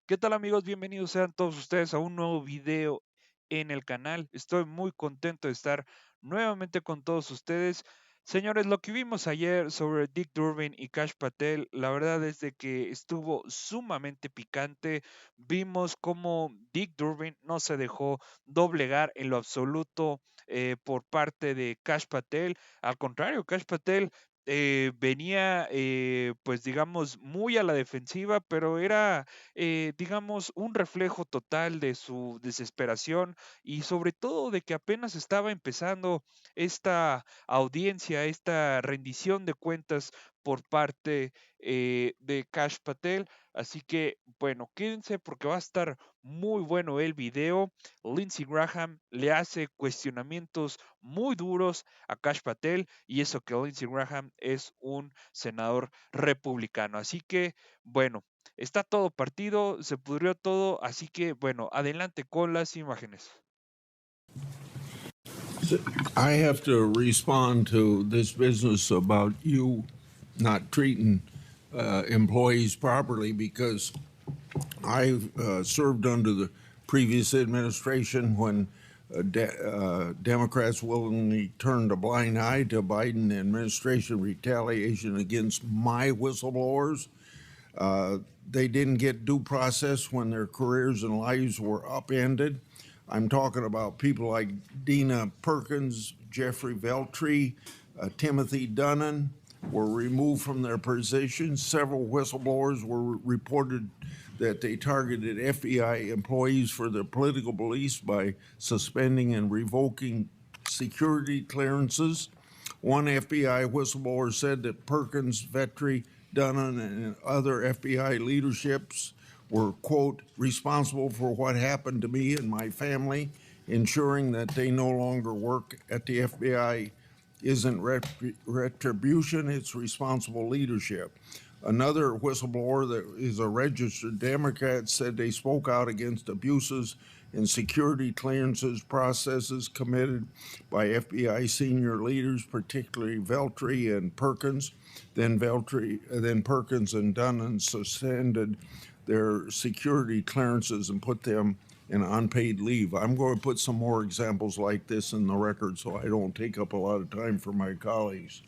¿Qué tal amigos? Bienvenidos sean todos ustedes a un nuevo video en el canal. Estoy muy contento de estar nuevamente con todos ustedes. Señores, lo que vimos ayer sobre Dick Durbin y Kash Patel, la verdad es de que estuvo sumamente picante. Vimos cómo Dick Durbin no se dejó doblegar en lo absoluto por parte de Kash Patel. Al contrario, Kash Patel venía, pues digamos, muy a la defensiva, pero era digamos, un reflejo total de su desesperación y sobre todo de que apenas estaba empezando esta audiencia, esta rendición de cuentas por parte de Kash Patel. Así que, bueno, quédense porque va a estar muy bueno el video. Lindsey Graham le hace cuestionamientos muy duros a Kash Patel y eso que Lindsey Graham es un senador republicano. Así que, bueno, está todo partido, se pudrió todo, así que bueno, adelante con las imágenes. I have to respond to this business about you not treating employees properly because I served under the previous administration when Democrats willingly turned a blind eye to Biden administration retaliation against my whistleblowers. They didn't get due process when their careers and lives were upended. I'm talking about people like Dina Perkins, Jeffrey Veltri, Timothy Dunnan were removed from their positions. Several whistleblowers were reported that they targeted FBI employees for their political beliefs by suspending and revoking security clearances. One FBI whistleblower said that Perkins, Vetri, Dunnan, and other FBI leaderships were, quote, responsible for what happened to me and my family, ensuring that they no longer work at the FBI isn't retribution, it's responsible leadership. Another whistleblower that is a registered Democrat said they spoke out against abuses in security clearances processes committed by FBI senior leaders, particularly Veltri and Perkins. Then Perkins and Dunnan suspended their security clearances and put them in unpaid leave. I'm going to put some more examples like this in the record so I don't take up a lot of time for my colleagues.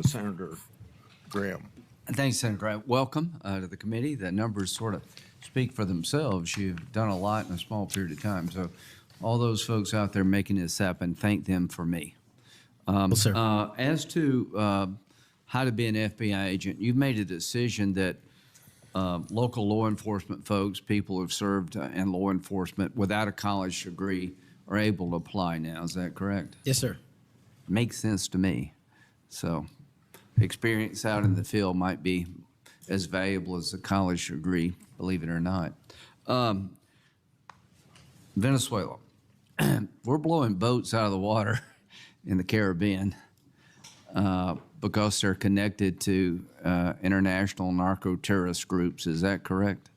Senator Graham. Thanks, Senator Graham. Welcome to the committee. The numbers sort of speak for themselves. You've done a lot in a small period of time. So all those folks out there making this happen, thank them for me. Sir. As to how to be an FBI agent, you've made a decision that local law enforcement folks, people who have served in law enforcement without a college degree are able to apply now. Is that correct? Yes, sir. Makes sense to me. So experience out in the field might be as valuable as a college degree, believe it or not. Venezuela. We're blowing boats out of the water in the Caribbean because they're connected to international narco-terrorist groups. Is that correct?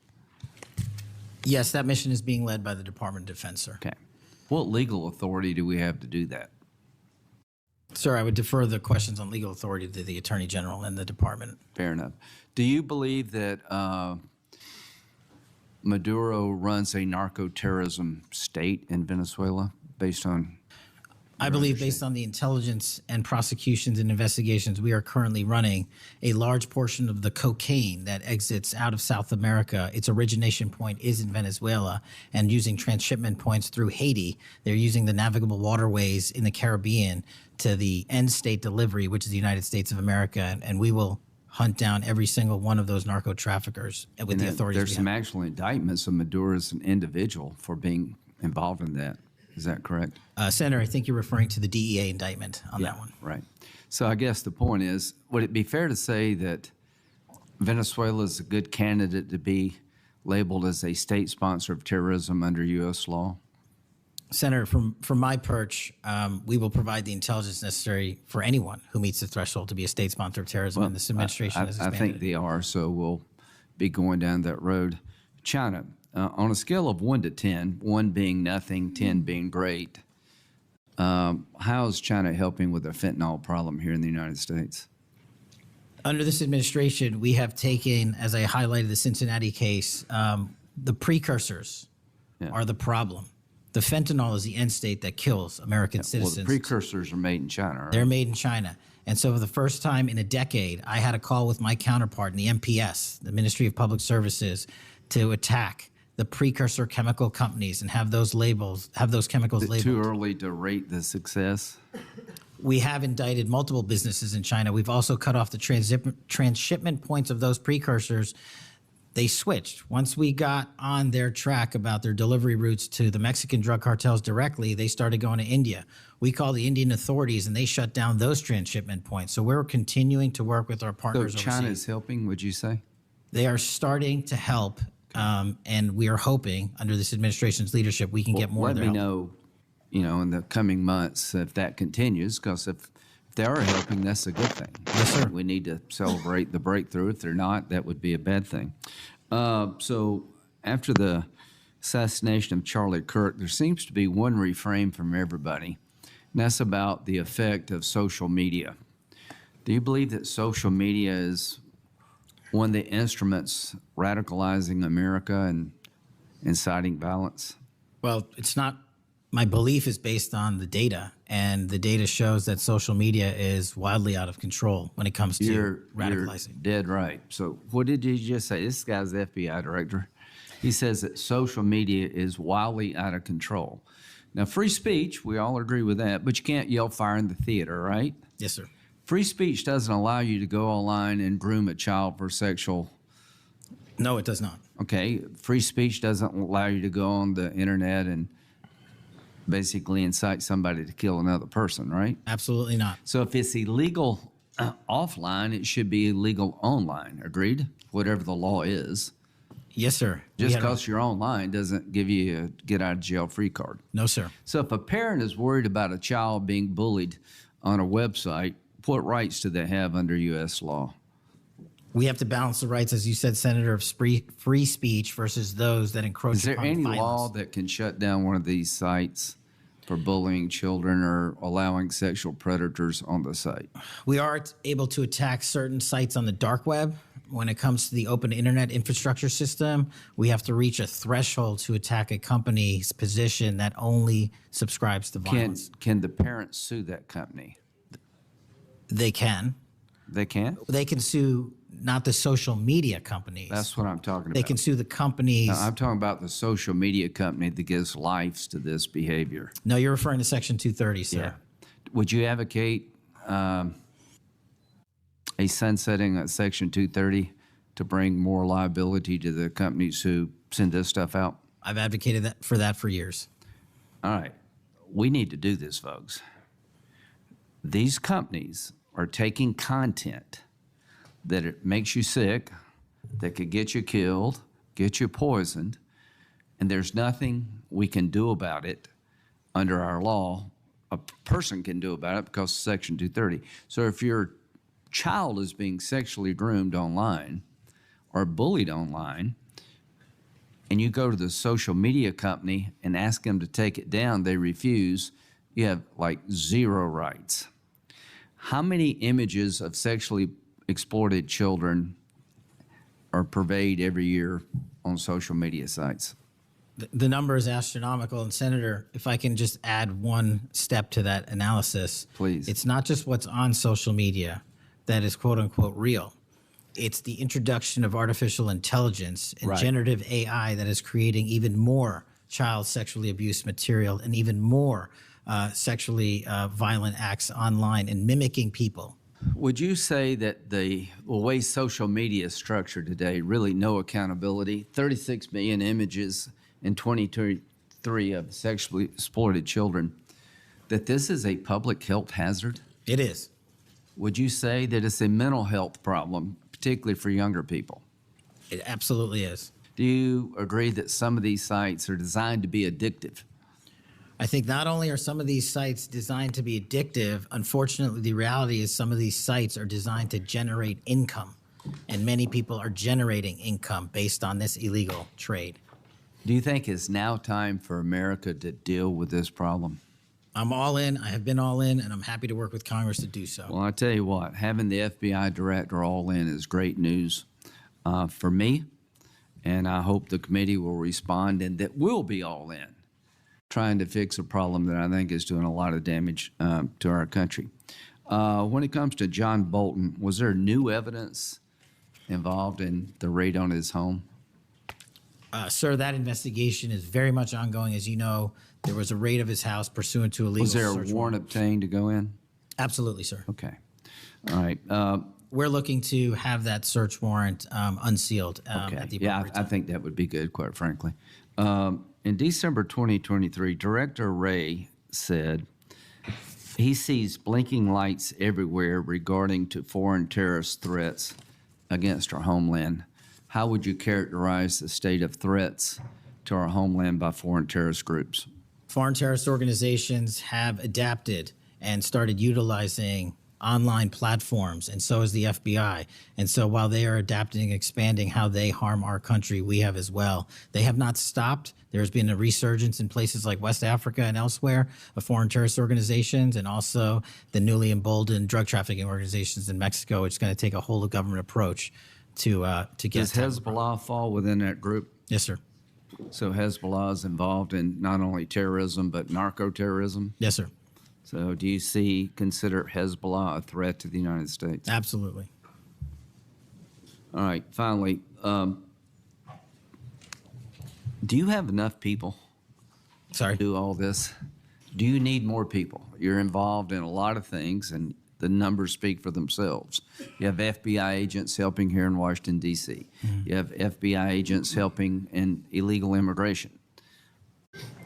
Yes, that mission is being led by the Department of Defense, sir. Okay. What legal authority do we have to do that? Sir, I would defer the questions on legal authority to the Attorney General and the Department. Fair enough. Do you believe that Maduro runs a narco-terrorism state in Venezuela based on? I believe based on the intelligence and prosecutions and investigations we are currently running, a large portion of the cocaine that exits out of South America, its origination point is in Venezuela, and using transshipment points through Haiti, they're using the navigable waterways in the Caribbean to the end state delivery, which is the United States of America, and we will hunt down every single one of those narco traffickers with the authorities. There's some actual indictments of Maduro as an individual for being involved in that. Is that correct? Senator, I think you're referring to the DEA indictment on that one. Right. So I guess the point is, would it be fair to say that Venezuela is a good candidate to be labeled as a state sponsor of terrorism under U.S. law? Senator, from my perch, we will provide the intelligence necessary for anyone who meets the threshold to be a state sponsor of terrorism, and this administration has I expanded think it. they are, so we'll be going down that road. China, on a scale of 1 to 10, 1 being nothing, 10 being great, how is China helping with the fentanyl problem here in the United States? Under this administration, we have taken, as I highlighted the Cincinnati case, The precursors are the problem. The fentanyl is the end state that kills American citizens. Well, the precursors are made in China, right? They're made in China. And so for the first time in a decade, I had a call with my counterpart in the MPS, the Ministry of Public Services, to attack the precursor chemical companies and have those chemicals labeled. Too early to rate the success? We have indicted multiple businesses in China. We've also cut off the transshipment points of those precursors. They switched. Once we got on their track about their delivery routes to the Mexican drug cartels directly, they started going to India. We called the Indian authorities, and they shut down those transshipment points. So we're continuing to work with our partners So overseas. China is helping, would you say? They are starting to help, and we are hoping, under this administration's leadership, we can get more of Let their me help. know, in the coming months if that continues, because if they are helping, that's a good thing. Yes, sir. We need to celebrate the breakthrough. If they're not, that would be a bad thing. So after the assassination of Charlie Kirk, there seems to be one refrain from everybody, and that's about the effect of social media. Do you believe that social media is one of the instruments radicalizing America and inciting violence? Well, it's not. My belief is based on the data, and the data shows that social media is wildly out of control when it comes to radicalizing. You're dead right. So what did you just say? This guy's the FBI director. He says that social media is wildly out of control. Now, free speech, we all agree with that, but you can't yell fire in the theater, right? Yes, sir. Free speech doesn't allow you to go online and groom a child for sexual. No, it does not. Okay, free speech doesn't allow you to go on the internet and basically incite somebody to kill another person, right? Absolutely not. So if it's illegal offline, it should be illegal online. Agreed? Whatever the law is. Yes, sir. Just because you're online doesn't give you a get out of jail free card. No, sir. So if a parent is worried about a child being bullied on a website, what rights do they have under U.S. law? We have to balance the rights, as you said, Senator, of free speech versus those that encroach Is there upon any violence. law that can shut down one of these sites for bullying children or allowing sexual predators on the site? We are able to attack certain sites on the dark web. When it comes to the open internet infrastructure system, we have to reach a threshold to attack a company's position that only subscribes to violence. Can the parents sue that company? They can. They can? They can sue not the social media companies. That's what I'm talking about. They can sue the companies. No, I'm talking about the social media company that gives lives to this behavior. No, you're referring to Section 230, sir. Yeah. Would you advocate a sunsetting of Section 230 to bring more liability to the companies who send this stuff out? I've advocated for that for years. All right. We need to do this, folks. These companies are taking content that it makes you sick, that could get you killed, get you poisoned, and there's nothing we can do about it under our law. A person can do about it because of Section 230. So if your child is being sexually groomed online or bullied online, and you go to the social media company and ask them to take it down, they refuse, you have like zero rights. How many images of sexually exploited children are purveyed every year on social media sites? The number is astronomical. And Senator, if I can just add one step to that analysis. Please. It's not just what's on social media that is quote unquote real. It's the introduction of artificial intelligence and Right. generative AI that is creating even more child sexually abused material and even more sexually violent acts online and mimicking people. Would you say that the way social media is structured today, really no accountability, 36 million images in 2023 of sexually exploited children, that this is a public health hazard? It is. Would you say that it's a mental health problem, particularly for younger people? It absolutely is. Do you agree that some of these sites are designed to be addictive? I think not only are some of these sites designed to be addictive, unfortunately, the reality is some of these sites are designed to generate income, and many people are generating income based on this illegal trade. Do you think it's now time for America to deal with this problem? I'm all in. I have been all in, and I'm happy to work with Congress to do so. Well, I tell you what, having the FBI director all in is great news for me And I hope the committee will respond and that we'll be all in trying to fix a problem that I think is doing a lot of damage to our country. When it comes to John Bolton, was there new evidence involved in the raid on his home? Sir, that investigation is very much ongoing. As you know, there was a raid of his house pursuant to a legal Was there a search warrant obtained to go in? Absolutely, sir. Okay. All right. We're looking to have that search warrant unsealed Okay. at the Yeah, appropriate I time. think that would be good, quite frankly. In December 2023, Director Wray said he sees blinking lights everywhere regarding to foreign terrorist threats against our homeland. How would you characterize the state of threats to our homeland by foreign terrorist groups? Foreign terrorist organizations have adapted and started utilizing online platforms, and so is the FBI. And so while they are adapting and expanding how they harm our country, we have as well. They have not stopped. There's been a resurgence in places like West Africa and elsewhere of foreign terrorist organizations, and also the newly emboldened drug trafficking organizations in Mexico. It's going to take a whole of government approach to get. Does Hezbollah fall within that group? Yes, sir. So Hezbollah is involved in not only terrorism, but narco-terrorism? Yes, sir. So do you consider Hezbollah a threat to the United States? Absolutely. All right, finally, do you have enough people Sorry. to do all this? Do you need more people? You're involved in a lot of things, and the numbers speak for themselves. You have FBI agents helping here in Washington, D.C. You have FBI agents helping in illegal immigration.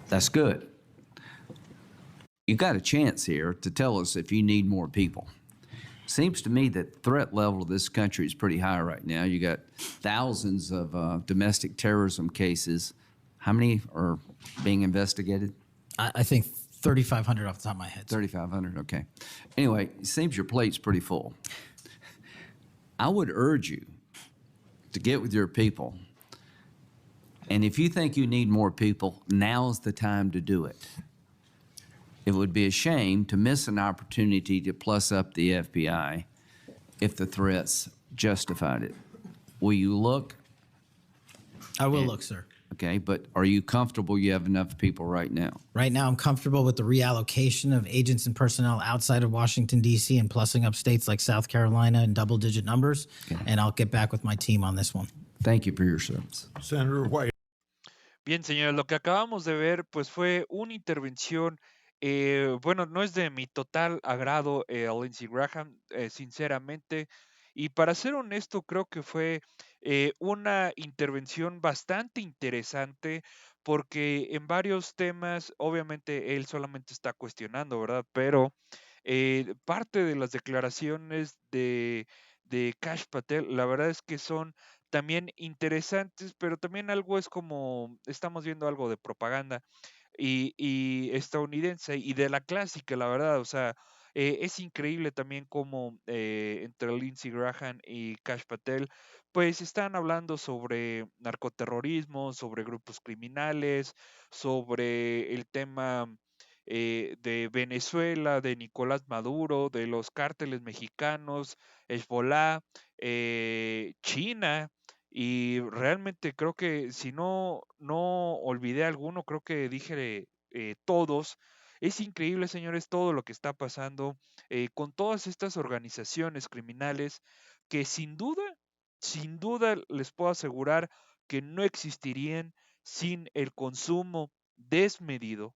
That's good. You got a chance here to tell us if you need more people. Seems to me that the threat level of this country is pretty high right now. You got thousands of domestic terrorism cases. How many are being investigated? I think 3,500 off the top of my head. 3,500, okay. Anyway, it seems your plate's pretty full. I would urge you to get with your people. And if you think you need more people, now's the time to do it. It would be a shame to miss an opportunity to plus up the FBI if the threats justified it. Will you look? I will look, sir. Okay, but are you comfortable you have enough people right now? Right now, I'm comfortable with the reallocation of agents and personnel outside of Washington, D.C. and plussing up states like South Carolina in double-digit numbers, and I'll get back with my team on this one. Thank you for your service. Senator White. Bien, señores, lo que acabamos de ver, pues fue una intervención, bueno, no es de mi total agrado, Lindsey Graham, sinceramente, y para ser honesto, creo que fue una intervención bastante interesante, porque en varios temas, obviamente, él solamente está cuestionando, ¿verdad? Pero parte de las declaraciones de Kash Patel, la verdad es que son también interesantes, pero también algo es como, estamos viendo algo de propaganda y estadounidense y de la clásica, la verdad, o sea, es increíble también cómo entre Lindsey Graham y Kash Patel, pues están hablando sobre narcoterrorismo, sobre grupos criminales, sobre el tema de Venezuela, de Nicolás Maduro, de los cárteles mexicanos, Hezbollah, China, y realmente creo que si no olvidé alguno, creo que dije todos. Es increíble, señores, todo lo que está pasando con todas estas organizaciones criminales que sin duda les puedo asegurar que no existirían sin el consumo desmedido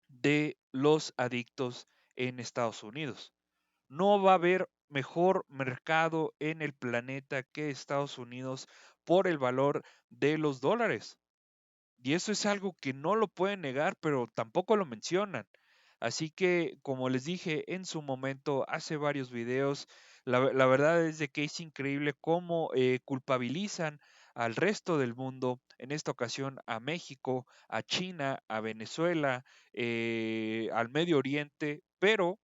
de los adictos en Estados Unidos. No va a haber mejor mercado en el planeta que Estados Unidos por el valor de los dólares. Y eso es algo que no lo pueden negar, pero tampoco lo mencionan. Así que, como les dije en su momento, hace varios videos, la verdad es de que es increíble cómo culpabilizan al resto del mundo, en esta ocasión a México, a China, a Venezuela, al Medio Oriente, pero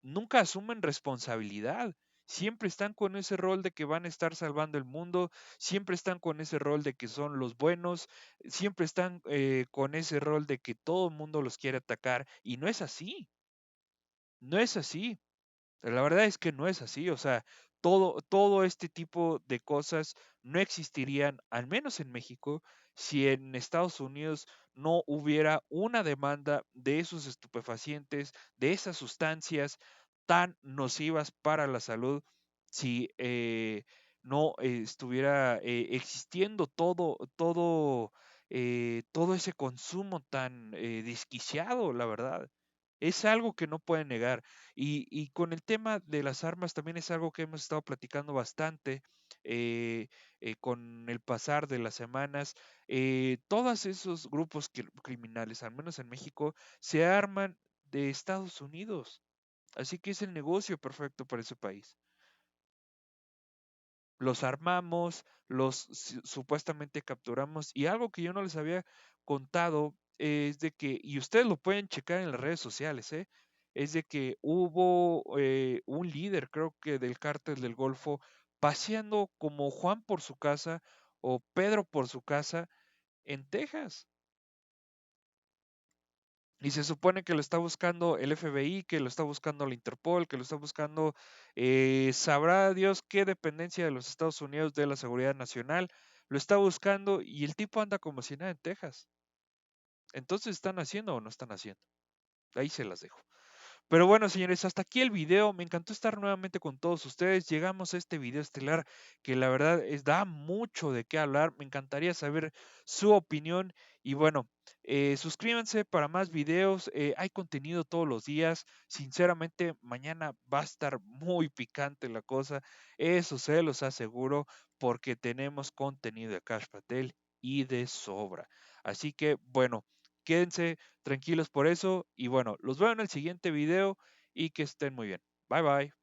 nunca asumen responsabilidad. Siempre están con ese rol de que van a estar salvando el mundo, siempre están con ese rol de que son los buenos, siempre están con ese rol de que todo el mundo los quiere atacar y no es así, no es así. La verdad es que no es así, o sea, todo este tipo de cosas no existirían, al menos en México, si en Estados Unidos no hubiera una demanda de esos estupefacientes, de esas sustancias tan nocivas para la salud, si no estuviera existiendo todo ese consumo tan desquiciado, la verdad. Es algo que no pueden negar. Y con el tema de las armas también es algo que hemos estado platicando bastante con el pasar de las semanas. Todos esos grupos criminales, al menos en México, se arman de Estados Unidos. Así que es el negocio perfecto para ese país. Los armamos, supuestamente capturamos y algo que yo no les había contado es de que, y ustedes lo pueden checar en las redes sociales, es de que hubo un líder, creo que del cártel del Golfo, paseando como Juan por su casa o Pedro por su casa en Texas. Y se supone que lo está buscando el FBI, que lo está buscando la Interpol, que lo está buscando, sabrá Dios qué dependencia de los Estados Unidos de la Seguridad Nacional, lo está buscando y el tipo anda como si nada en Texas. Entonces, ¿están haciendo o no están haciendo? Ahí se las dejo. Pero bueno, señores, hasta aquí el video. Me encantó estar nuevamente con todos ustedes. Llegamos a este video estelar que la verdad da mucho de qué hablar. Me encantaría saber su opinión. Y bueno, suscríbanse para más videos. Hay contenido todos los días. Sinceramente, mañana va a estar muy picante la cosa. Eso se los aseguro porque tenemos contenido de Kash Patel y de sobra. Así que bueno, quédense tranquilos por eso. Y bueno, los veo en el siguiente video y que estén muy bien. Bye bye.